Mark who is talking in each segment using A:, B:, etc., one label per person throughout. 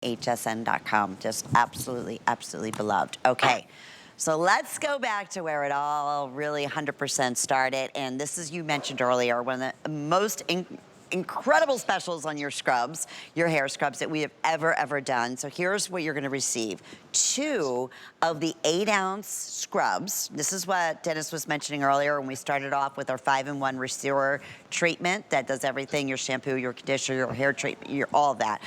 A: hsn.com. Just absolutely, absolutely beloved. Okay. So let's go back to where it all really 100% started. And this is, you mentioned earlier, one of the most incredible specials on your scrubs, your hair scrubs that we have ever done. So here's what you're gonna receive. 2 of the 8-ounce scrubs. This is what Dennis was mentioning earlier when we started off with our 5-in-1 Rhassoul treatment that does everything, your shampoo, your conditioner, your hair treatment, all that.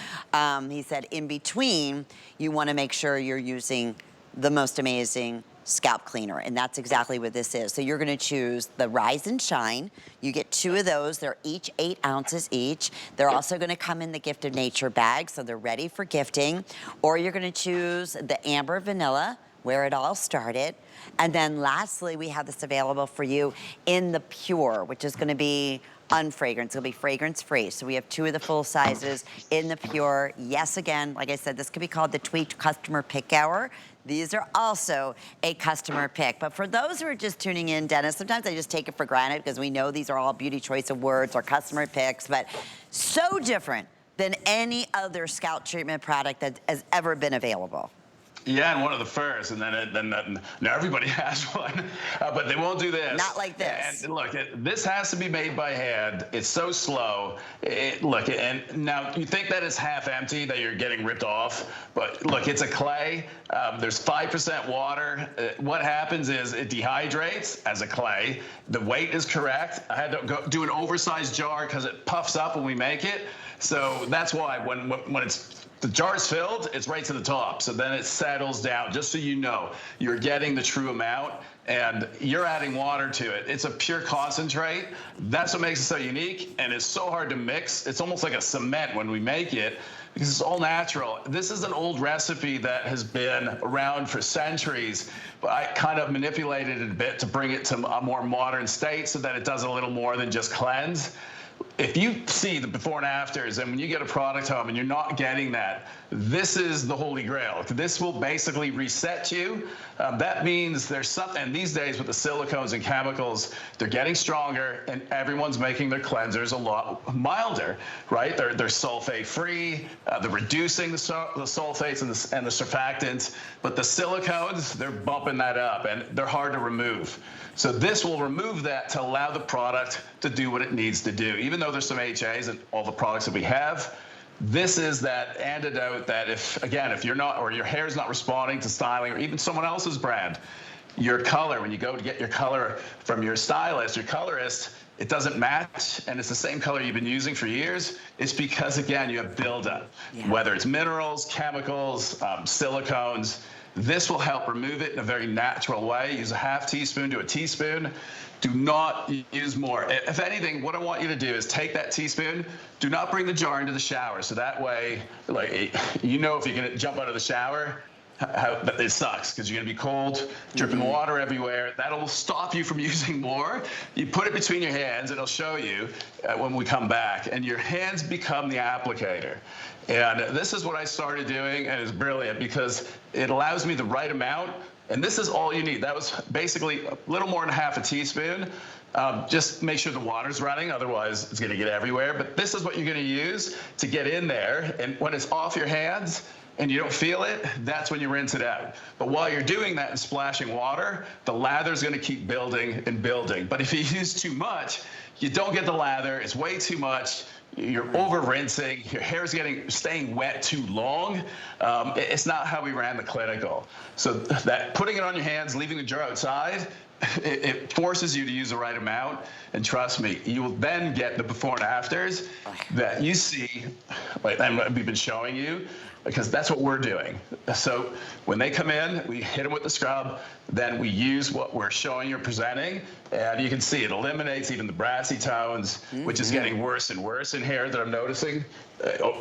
A: He said in between, you wanna make sure you're using the most amazing scalp cleaner, and that's exactly what this is. So you're gonna choose the Rise and Shine. You get 2 of those. They're each 8 ounces each. They're also gonna come in the Gift of Nature bag, so they're ready for gifting. Or you're gonna choose the Amber Vanilla, where it all started. And then lastly, we have this available for you in the Pure, which is gonna be unfragrant. It'll be fragrance free. So we have 2 of the full sizes in the Pure. Yes, again, like I said, this could be called the Tweaked Customer Pick Hour. These are also a customer pick. But for those who are just tuning in, Dennis, sometimes I just take it for granted because we know these are all Beauty Choice Awards or customer picks, but so different than any other scalp treatment product that has ever been available.
B: Yeah, and one of the first, and then now everybody has one, but they won't do this.
A: Not like this.
B: And look, this has to be made by hand. It's so slow. Look, and now you think that it's half empty, that you're getting ripped off, but look, it's a clay. There's 5% water. What happens is it dehydrates as a clay. The weight is correct. I had to do an oversized jar because it puffs up when we make it. So that's why when the jar's filled, it's right to the top. So then it settles down, just so you know, you're getting the true amount and you're adding water to it. It's a pure concentrate. That's what makes it so unique, and it's so hard to mix. It's almost like a cement when we make it because it's all natural. This is an old recipe that has been around for centuries, but I kind of manipulated it a bit to bring it to a more modern state so that it does a little more than just cleanse. If you see the before and afters, and when you get a product home and you're not getting that, this is the holy grail. This will basically reset you. That means there's something, and these days with the silicones and chemicals, they're getting stronger, and everyone's making their cleansers a lot milder, right? They're sulfate-free, they're reducing the sulfates and the surfactants, but the silicones, they're bumping that up, and they're hard to remove. So this will remove that to allow the product to do what it needs to do. Even though there's some HAs in all the products that we have, this is that antidote that if you're not, or your hair's not responding to styling or even someone else's brand, your color, when you go to get your color from your stylist, your colorist, it doesn't match, and it's the same color you've been using for years, it's because, again, you have buildup. Yeah. Whether it's minerals, chemicals, silicones, this will help remove it in a very natural way. Use a half teaspoon to a teaspoon. Do not use more. If anything, what I want you to do is take that teaspoon, do not bring the jar into the shower. So that way, like, you know, if you're gonna jump out of the shower, it sucks because you're gonna be cold, dripping water everywhere. That'll stop you from using more. You put it between your hands, and it'll show you when we come back, and your hands become the applicator. And this is what I started doing, and it's brilliant because it allows me the right amount, and this is all you need. That was basically a little more than half a teaspoon. Just make sure the water's running, otherwise it's gonna get everywhere. But this is what you're gonna use to get in there, and when it's off your hands, and you don't feel it, that's when you rinse it out. But while you're doing that and splashing water, the lather's gonna keep building and building. But if you use too much, you don't get the lather, it's way too much, you're over rinsing, your hair's staying wet too long. It's not how we ran the clinical. So that putting it on your hands, leaving the jar outside, it forces you to use the right amount, and trust me, you will then get the before and afters that you see, and we've been showing you, because that's what we're doing. So when they come in, we hit them with the scrub, then we use what we're showing you presenting, and you can see it eliminates even the brassy tones, which is getting worse and worse in hair that I'm noticing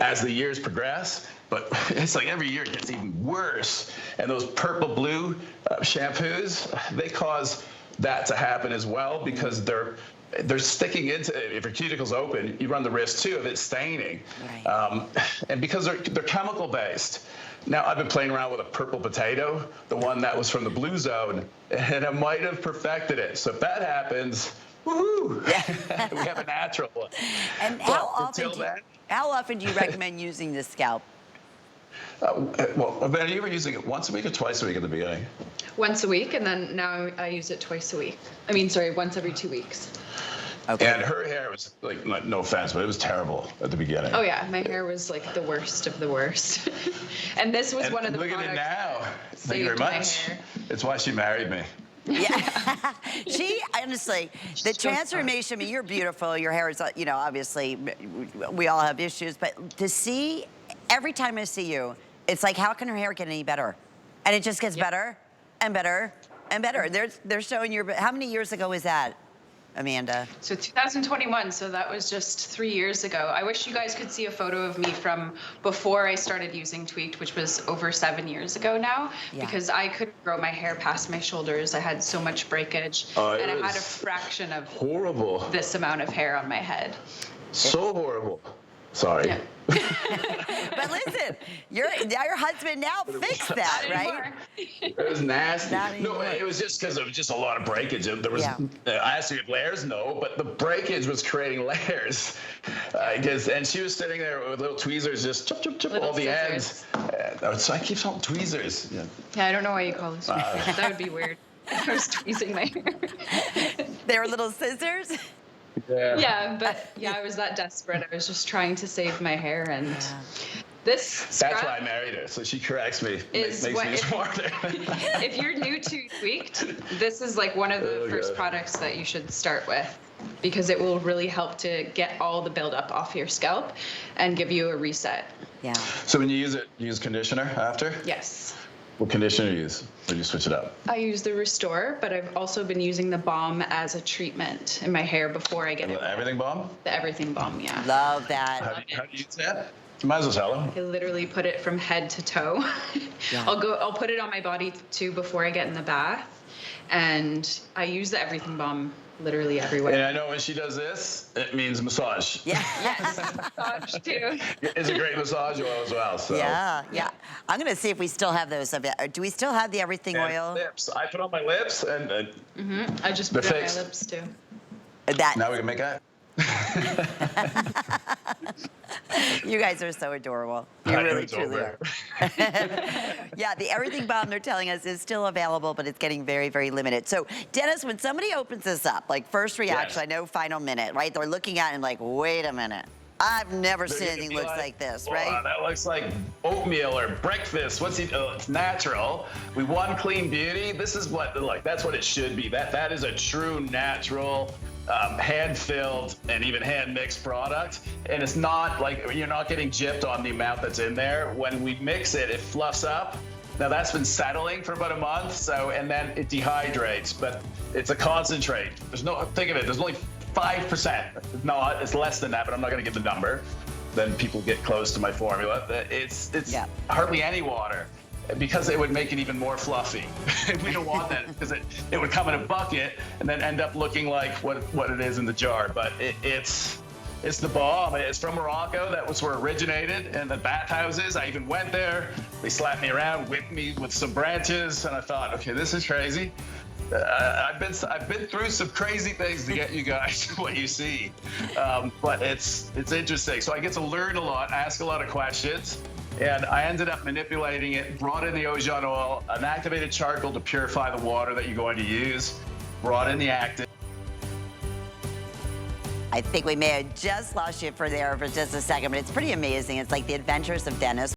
B: as the years progress. But it's like every year it gets even worse. And those purple blue shampoos, they cause that to happen as well because they're sticking into, if your cuticle's open, you run the risk too of it staining. Right. And because they're chemical based. Now I've been playing around with a purple potato, the one that was from the blue zone, and I might have perfected it. So if that happens, woohoo! Yeah. We have a natural one.
A: And how often do you recommend using the scalp?
B: Well, are you ever using it once a week or twice a week at the beginning?
C: Once a week, and then now I use it twice a week. I mean, sorry, once every 2 weeks.
A: Okay.
B: And her hair was like, no offense, but it was terrible at the beginning.
C: Oh yeah, my hair was like the worst of the worst. And this was one of the
B: look
C: products
B: at it now.
C: that
B: Thank you very
C: saved my
B: much.
C: hair.
B: It's why she married me.
A: Yeah. She, honestly, the transformation, I mean, you're beautiful. Your hair is, you know, obviously, we all have issues. But to see, every time I see you, it's like, how can her hair get any better? And it just gets better and better and better. They're showing your, how many years ago was that, Amanda?
C: So 2021, so that was just 3 years ago. I wish you guys could see a photo of me from before I started using Tweaked, which was over 7 years ago now, because I couldn't grow my hair past my shoulders. I had so much breakage, and I had a fraction of
B: horrible.
C: This amount of hair on my head.
B: So horrible. Sorry.
C: Yeah.
A: But listen, your husband now fixed that, right?
B: It was nasty. No, it was just because of just a lot of breakage. There was, I asked her if layers, no, but the breakage was creating layers. And she was sitting there with little tweezers, just chop, chop, chop, all the ends. So I keep saying tweezers.
C: Yeah, I don't know why you call this tweezers. That would be weird. I was tweezing my hair.
A: They were little scissors?
C: Yeah, but yeah, I was that desperate. I was just trying to save my hair, and this
B: That's why I married her, so she corrects me, makes me smarter.
C: If you're new to Tweaked, this is like one of the first products that you should start with, because it will really help to get all the buildup off your scalp and give you a reset.
A: Yeah.
B: So when you use it, you use conditioner after?
C: Yes.
B: What conditioner do you use? Or do you switch it up?
C: I use the Restore, but I've also been using the balm as a treatment in my hair before I get it.
B: The everything balm?
C: The everything balm, yeah.
A: Love that.
B: How do you use that? You might as well tell them.
C: I literally put it from head to toe. I'll put it on my body too before I get in the bath. And I use the everything balm literally everywhere.
B: And I know when she does this, it means massage.
A: Yeah.
C: Yes, massage too.
B: It's a great massage oil as well. So.
A: Yeah. I'm going to see if we still have those. Do we still have the everything oil?
B: Lips. I put on my lips and
C: I just put it on my lips too.
A: Now
B: we can make that.
A: You guys are so adorable. You really, truly are. Yeah, the everything balm they're telling us is still available, but it's getting very, very limited. So, Dennis, when somebody opens this up, like first reaction, I know final minute, right? They're looking at it and like, wait a minute. I've never seen anything looks like this, right?
B: That looks like oatmeal or breakfast. It's natural. We want clean beauty. This is what, that's what it should be. That is a true natural, hand-filled and even hand-mixed product. And it's not like, you're not getting gypped on the amount that's in there. When we mix it, it fluffs up. Now that's been settling for about a month, and then it dehydrates, but it's a concentrate. Think of it, there's only 5%. No, it's less than that, but I'm not gonna give the number. Then people get close to my formula. It's hardly any water, because it would make it even more fluffy. We don't want that, because it would come in a bucket and then end up looking like what it is in the jar. But it's the bomb. It's from Morocco. That was where it originated, in the bathhouses. I even went there. They slapped me around, whipped me with some branches, and I thought, okay, this is crazy. I've been through some crazy things to get you guys what you see, but it's interesting. So I get to learn a lot, ask a lot of questions, and I ended up manipulating it. Brought in the Ojan oil, an activated charcoal to purify the water that you're going to use. Brought in the active.
A: I think we may have just lost you for just a second, but it's pretty amazing. It's like the adventures of Dennis.